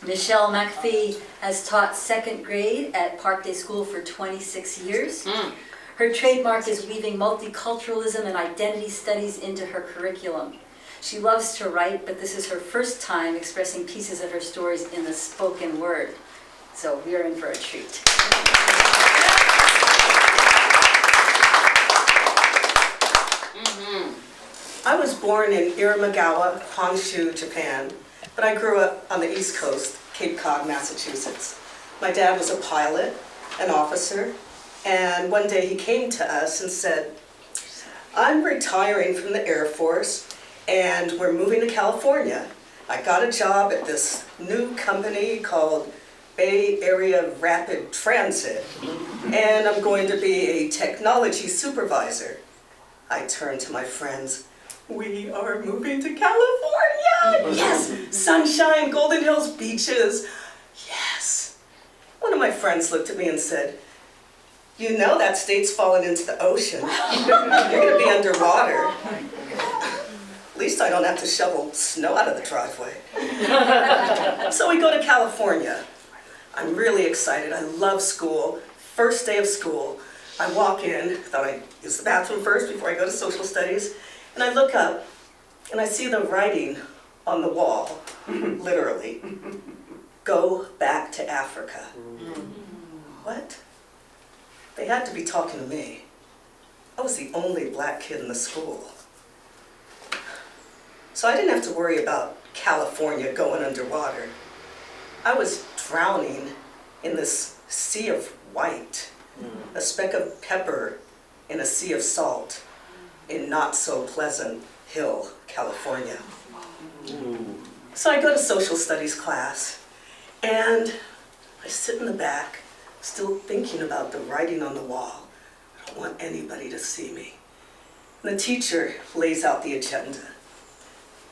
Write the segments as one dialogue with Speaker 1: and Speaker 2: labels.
Speaker 1: Michelle McAfee has taught second grade at Park Day School for 26 years. Her trademark is weaving multiculturalism and identity studies into her curriculum. She loves to write, but this is her first time expressing pieces of her stories in the spoken word. So we are in for a treat.
Speaker 2: I was born in Irumagawa, Honshu, Japan, but I grew up on the East Coast, Cape Cod, Massachusetts. My dad was a pilot, an officer, and one day he came to us and said, "I'm retiring from the Air Force and we're moving to California. I got a job at this new company called Bay Area Rapid Transit, and I'm going to be a technology supervisor." I turned to my friends. "We are moving to California! Yes! Sunshine, Golden Hills beaches. Yes!" One of my friends looked at me and said, "You know that state's fallen into the ocean. You're going to be underwater. At least I don't have to shovel snow out of the driveway." So we go to California. I'm really excited. I love school. First day of school. I walk in, thought I'd use the bathroom first before I go to social studies, and I look up and I see the writing on the wall, literally, "Go back to Africa." What? They had to be talking to me. I was the only black kid in the school. So I didn't have to worry about California going underwater. I was drowning in this sea of white, a speck of pepper in a sea of salt in not so pleasant Hill, California. So I go to social studies class and I sit in the back, still thinking about the writing on the wall. I don't want anybody to see me. And the teacher lays out the agenda.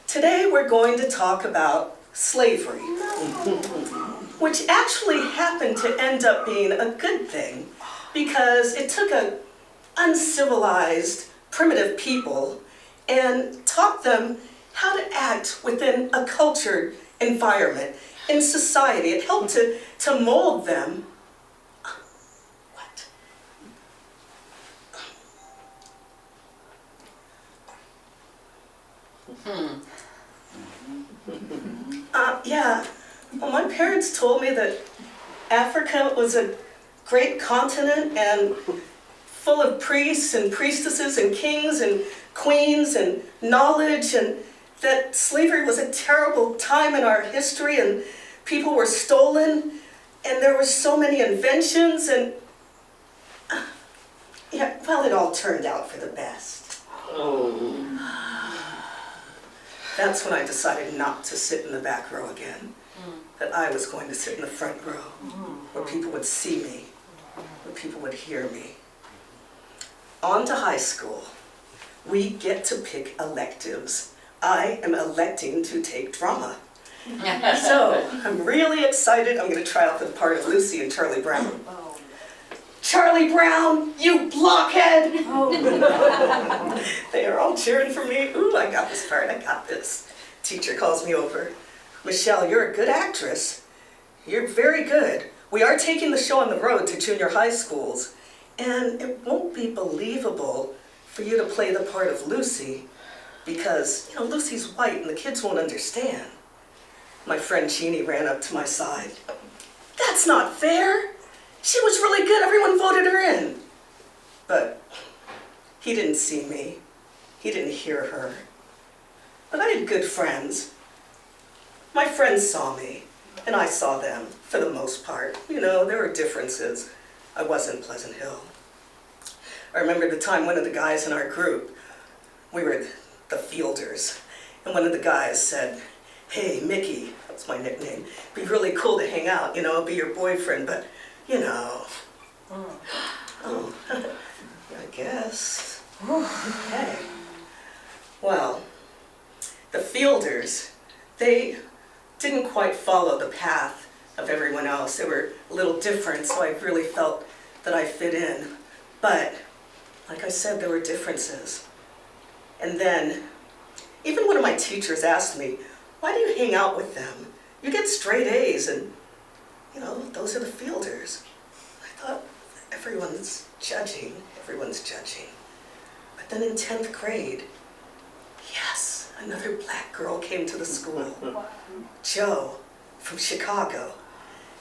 Speaker 2: Today we're going to talk about slavery, which actually happened to end up being a good thing because it took an uncivilized, primitive people and taught them how to act within a cultured environment in society. It helped to mold them. What? Yeah. Well, my parents told me that Africa was a great continent and full of priests and priestesses and kings and queens and knowledge, and that slavery was a terrible time in our history and people were stolen and there were so many inventions and yeah, well, it all turned out for the best. That's when I decided not to sit in the back row again, that I was going to sit in the front row where people would see me, where people would hear me. On to high school. We get to pick electives. I am electing to take drama. So I'm really excited. I'm going to try out for the part of Lucy and Charlie Brown. "Charlie Brown, you blockhead!" They are all cheering for me. Ooh, I got this part, I got this. Teacher calls me over. "Michelle, you're a good actress. You're very good. We are taking the show on the road to junior high schools, and it won't be believable for you to play the part of Lucy because, you know, Lucy's white and the kids won't understand." My friend Jeannie ran up to my side. "That's not fair. She was really good. Everyone voted her in." But he didn't see me. He didn't hear her. But I had good friends. My friends saw me, and I saw them, for the most part. You know, there were differences. I wasn't Pleasant Hill. I remember the time one of the guys in our group, we were the fielders, and one of the guys said, "Hey, Mickey," that's my nickname, "be really cool to hang out, you know, be your boyfriend, but, you know." Oh, I guess. Okay. Well, the fielders, they didn't quite follow the path of everyone else. They were a little different, so I really felt that I fit in. But, like I said, there were differences. And then, even one of my teachers asked me, "Why do you hang out with them? you get straight A's and, you know, those are the fielders. I thought, everyone's judging. But then in 10th grade, yes, another black girl came to the school. Jo, from Chicago.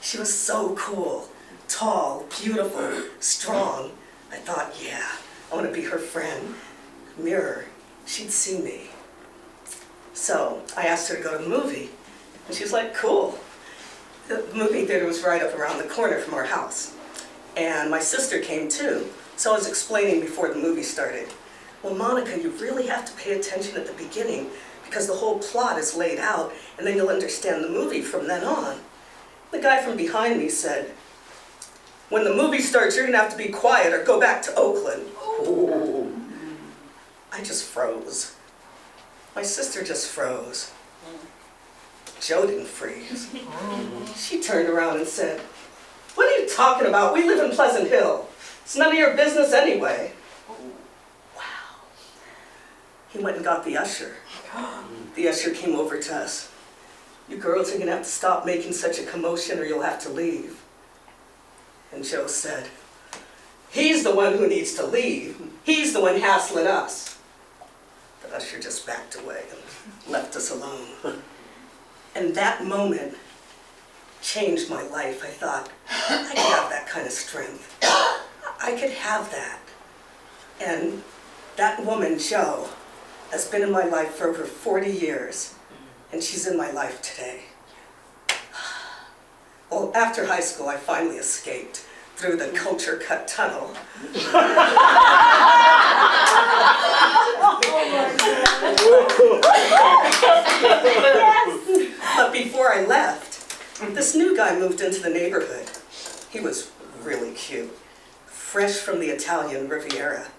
Speaker 2: She was so cool, tall, beautiful, strong. I thought, yeah, I want to be her friend. Mirror, she'd see me. So I asked her to go to the movie, and she was like, cool. The movie theater was right up around the corner from our house. And my sister came too, so I was explaining before the movie started. Well, Monica, you really have to pay attention at the beginning because the whole plot is laid out, and then you'll understand the movie from then on. The guy from behind me said, when the movie starts, you're gonna have to be quiet or go back to Oakland. Ooh. I just froze. My sister just froze. Jo didn't freeze. She turned around and said, what are you talking about? We live in Pleasant Hill. It's none of your business anyway. Wow. He went and got the usher. The usher came over to us. You girls are gonna have to stop making such a commotion or you'll have to leave. And Jo said, he's the one who needs to leave. He's the one hassling us. The usher just backed away and left us alone. And that moment changed my life. I thought, I could have that kind of strength. I could have that. And that woman, Jo, has been in my life for over 40 years, and she's in my life today. Well, after high school, I finally escaped through the Culture Cut Tunnel. But before I left, this new guy moved into the neighborhood. He was really cute, fresh from the Italian Riviera,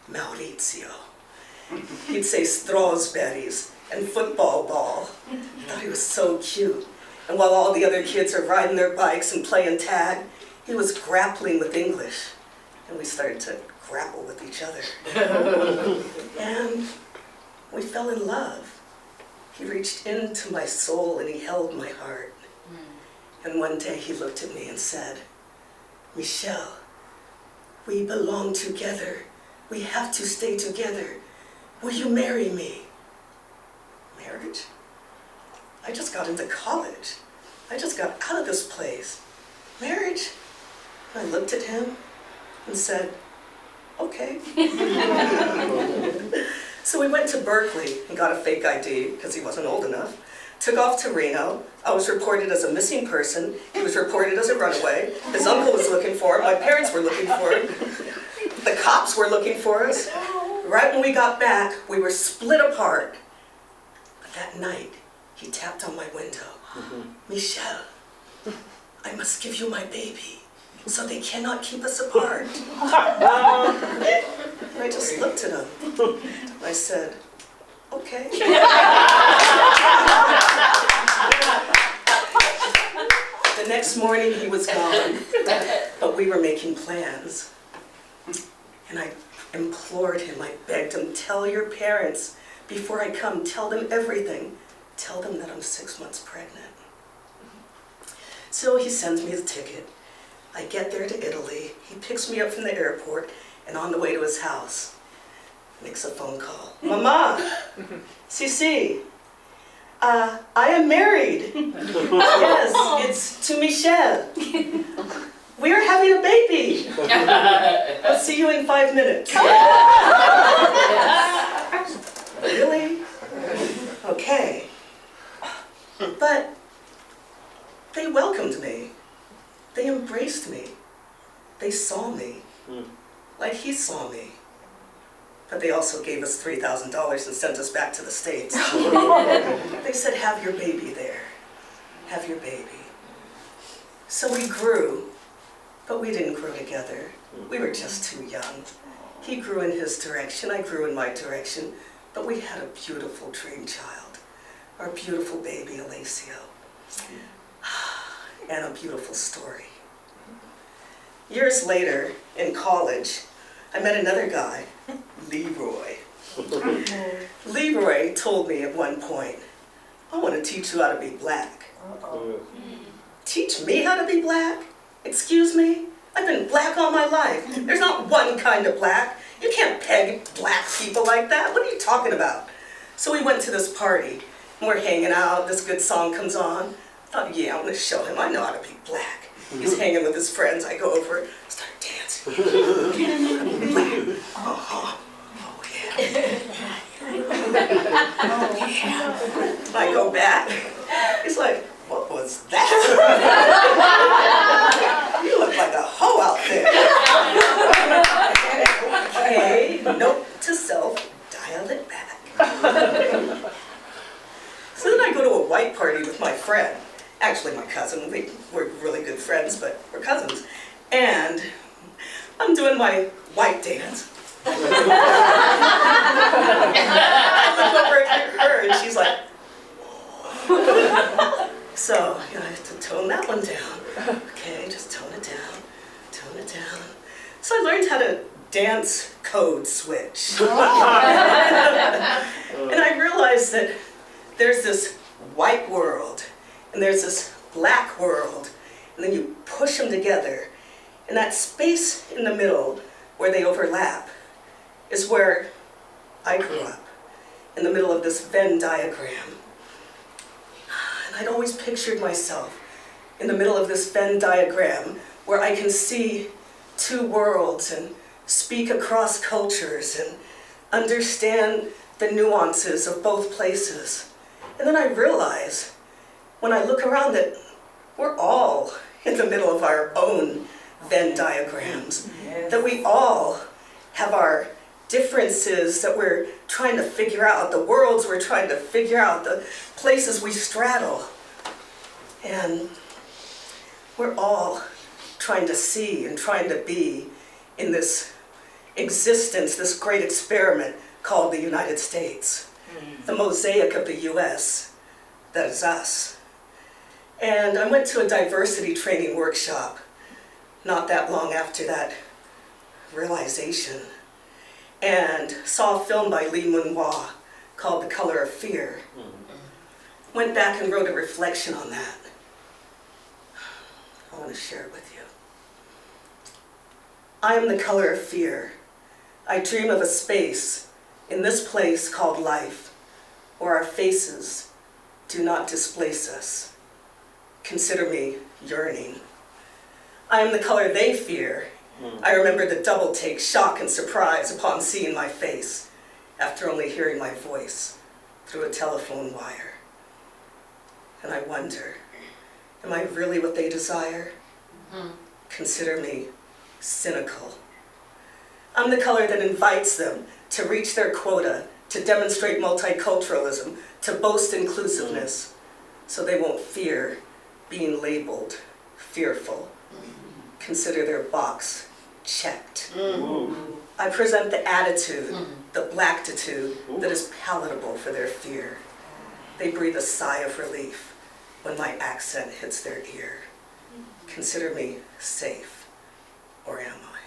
Speaker 2: Maurizio. He'd say strawberries and football ball. I thought he was so cute. And while all the other kids are riding their bikes and playing tag, he was grappling with English. And we started to grapple with each other. And we fell in love. He reached into my soul and he held my heart. And one day he looked at me and said, Michelle, we belong together. We have to stay together. Will you marry me? Marriage? I just got into college. I just got out of this place. Marriage? I looked at him and said, okay. So we went to Berkeley and got a fake ID because he wasn't old enough. Took off to Reno. I was reported as a missing person. He was reported as a runaway. His uncle was looking for him. My parents were looking for him. The cops were looking for us. Right when we got back, we were split apart. But that night, he tapped on my window. Michelle, I must give you my baby, so they cannot keep us apart. And I just looked at him. I said, okay. The next morning he was gone, but we were making plans. And I implored him, I begged him, tell your parents before I come, tell them everything. Tell them that I'm 6 months pregnant. So he sends me the ticket. I get there to Italy. He picks me up from the airport, and on the way to his house, makes a phone call. Mama, Sisi, I am married. Yes, it's to Michelle. We are having a baby. I'll see you in 5 minutes. Really? Okay. But they welcomed me. They embraced me. They saw me. Like he saw me. But they also gave us $3,000 and sent us back to the States. They said, have your baby there. Have your baby. So we grew, but we didn't grow together. We were just too young. He grew in his direction, I grew in my direction, but we had a beautiful dream child, our beautiful baby, Alessio, and a beautiful story. Years later, in college, I met another guy, Leroy. Leroy told me at one point, I want to teach you how to be black. Teach me how to be black? Excuse me? I've been black all my life. There's not one kind of black. You can't peg black people like that. What are you talking about? So we went to this party, and we're hanging out. This good song comes on. I thought, yeah, I'm going to show him I know how to be black. He's hanging with his friends. I go over, start dancing. Black. Oh yeah. I go back. He's like, what was that? You look like a hoe out there. Okay, note to self, dial it back. So then I go to a white party with my friend. Actually, my cousin. We're really good friends, but we're cousins. And I'm doing my white dance. I look over at her, and she's like, so, you know, I have to tone that one down. Okay, just tone it down, tone it down. So I learned how to dance code switch. And I realized that there's this white world, and there's this black world, and then you push them together. And that space in the middle where they overlap is where I grew up, in the middle of this Venn diagram. And I'd always pictured myself in the middle of this Venn diagram where I can see two worlds and speak across cultures and understand the nuances of both places. And then I realize, when I look around, that we're all in the middle of our own Venn diagrams, that we all have our differences that we're trying to figure out, the worlds we're trying to figure out, the places we straddle. And we're all trying to see and trying to be in this existence, this great experiment called the United States. The mosaic of the US, that is us. And I went to a diversity training workshop not that long after that realization, and saw a film by Lee Mun-hwa called The Color of Fear. Went back and wrote a reflection on that. I want to share it with you. I am the color of fear. I dream of a space in this place called life, where our faces do not displace us. Consider me yearning. I am the color they fear. I remember the double take, shock and surprise upon seeing my face after only hearing my voice through a telephone wire. And I wonder, am I really what they desire? Consider me cynical. I'm the color that invites them to reach their quota, to demonstrate multiculturalism, to boast inclusiveness, so they won't fear being labeled fearful. Consider their box checked. I present the attitude, the blacktitude that is palatable for their fear. They breathe a sigh of relief when my accent hits their ear. Consider me safe, or am I?